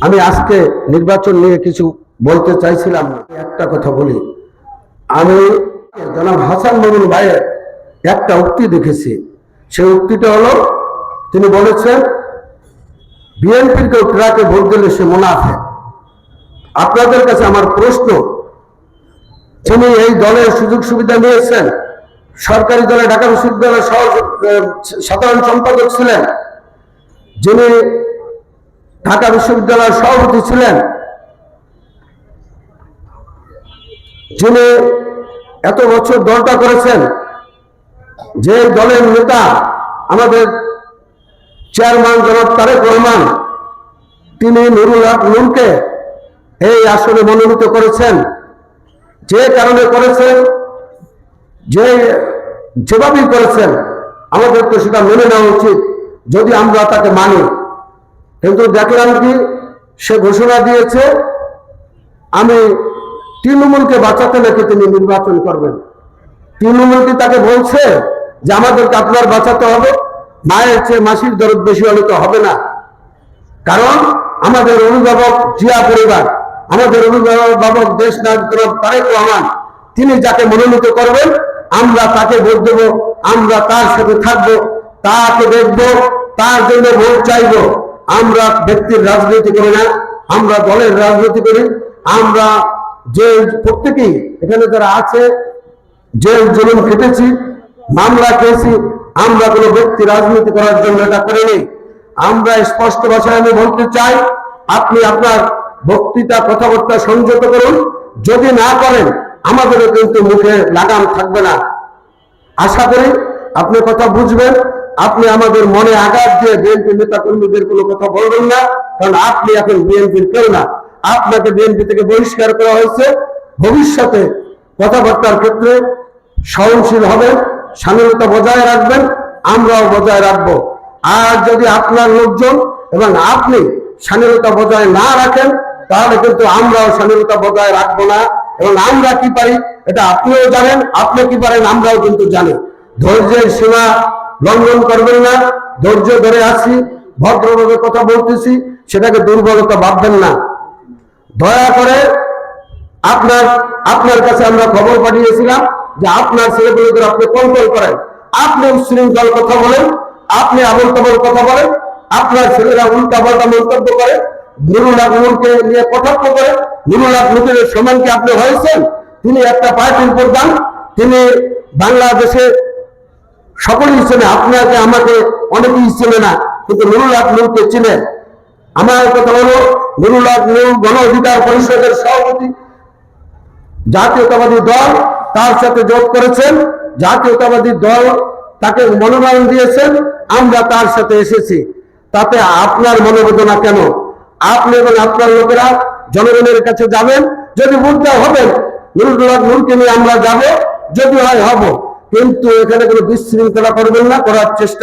আমি আজকে নির্বাচন নিয়ে কিছু বলতে চাইছিলাম না, একটা কথা বলি। আমি জনাব হাসান মামুন ভাইয়ের একটা উক্তি দেখেছি। সেই উক্তিটা হলো, তিনি বলেছেন বিএনপির কেউ ট্রাকে ভোট দিলে সে মুনাফেক। আপনাদের কাছে আমার প্রশ্ন, যিনি এই দলের সুযোগ সুবিধা নিয়েছেন, সরকারি দলে ঢাকা বিশ্ববিদ্যালয়ের সাধারণ সম্পাদক ছিলেন, যিনি ঢাকা বিশ্ববিদ্যালয়ের সভাপতি ছিলেন, যিনি এত বছর দলটা করেছেন, যে দলের নেতা আমাদের চেয়ারম্যান জনাব তারেক রহমান, তিনি নুরুল হক নুরকে এই আসনে মনোনীত করেছেন। যে কারণে করেছেন, যেভাবেই করেছেন, আমাদের তো সেটা মেনে নেওয়া উচিত যদি আমরা তাকে মানি। কিন্তু দেখলাম কি, সে ঘোষণা দিয়েছে আমি তৃণমূলকে বাঁচাতে নাকি তিনি নির্বাচন করবেন। তৃণমূল কি তাকে বলছে যে আমাদেরকে আপনার বাঁচাতে হবে? মায়ের চেয়ে মাসির দরদ বেশি হলে তো হবে না। কারণ আমাদের অভিভাবক জিয়া পরিবার, আমাদের অভিভাবক দেশ নায়ক তারেক রহমান, তিনি যাকে মনোনীত করবেন আমরা তাকে ভোট দেব, আমরা তার সাথে থাকবো, তাকে দেখব, তার জন্য ভোট চাইব। আমরা ব্যক্তির রাজনীতি করি না, আমরা দলের রাজনীতি করি। আমরা যে প্রত্যেকেই এখানে যারা আছে, যে জুলুম খেটেছি, মামলা খেয়েছি, আমরা কোনো ব্যক্তি রাজনীতি করার জন্য এটা করিনি। আমরা স্পষ্ট ভাষায় আমি বলতে চাই, আপনি আপনার বক্তৃতা কথাবার্তা সংযত করুন। যদি না করেন আমাদেরও কিন্তু মুখে লাগাম থাকবে না। আশা করি আপনি কথা বুঝবেন। আপনি আমাদের মনে আঘাত দিয়ে বিএনপি নেতা কর্মীদের কোনো কথা বলবেন না, কারণ আপনি এখন বিএনপির কেউ না। আপনাকে বিএনপি থেকে বহিষ্কার করা হয়েছে। ভবিষ্যতে কথাবার্তার ক্ষেত্রে সহনশীল হবেন, স্বাধীনতা বজায় রাখবেন, আমরাও বজায় রাখবো। আর যদি আপনার লোকজন এবং আপনি স্বাধীনতা বজায় না রাখেন, তাহলে কিন্তু আমরাও স্বাধীনতা বজায় রাখবো না। এবং আমরা কি পারি এটা আপনিও জানেন, আপনি কি পারেন আমরাও কিন্তু জানি। ধৈর্যের সীমা লঙ্ঘন করবেন না। ধৈর্য ধরে আছি, ভদ্রভাবে কথা বলতেছি, সেটাকে দুর্বলতা ভাববেন না। দয়া করে আপনার কাছে আমরা খবর পাঠিয়েছিলাম যে আপনার ছেলেগুলোদের আপনি কন্ট্রোল করেন। আপনি উচ্ছৃঙ্খল কথা বলেন, আপনি আবল তাবল কথা বলেন, আপনার ছেলেরা উল্টা পাল্টা মন্তব্য করে, নুরুল হক নূরকে নিয়ে কটাক্ষ করে। নুরুল হক নূরের সমান কি আপনি হয়েছেন? তিনি একটা পার্টির প্রধান, তিনি বাংলাদেশে সকলেই চেনে, আপনাকে আমাকে অনেকেই চেনে না, কিন্তু নুরুল হক নূরকে চিনে। আমার কথা হলো, নুরুল হক নূর গণ অধিকার পরিষদের সভাপতি, জাতীয়তাবাদী দল তার সাথে যোগ করেছেন, জাতীয়তাবাদী দল তাকে মনোনয়ন দিয়েছেন, আমরা তার সাথে এসেছি। তাতে আপনার মনোবেদনা কেন? আপনি এবং আপনার লোকেরা জনগণের কাছে যাবেন, যদি বুঝতে হবেন নুরুল হক নূরকে নিয়ে আমরা যাব, যদি হয় হব, কিন্তু এখানে কোনো বিশৃঙ্খলা করবেন না, করার চেষ্টা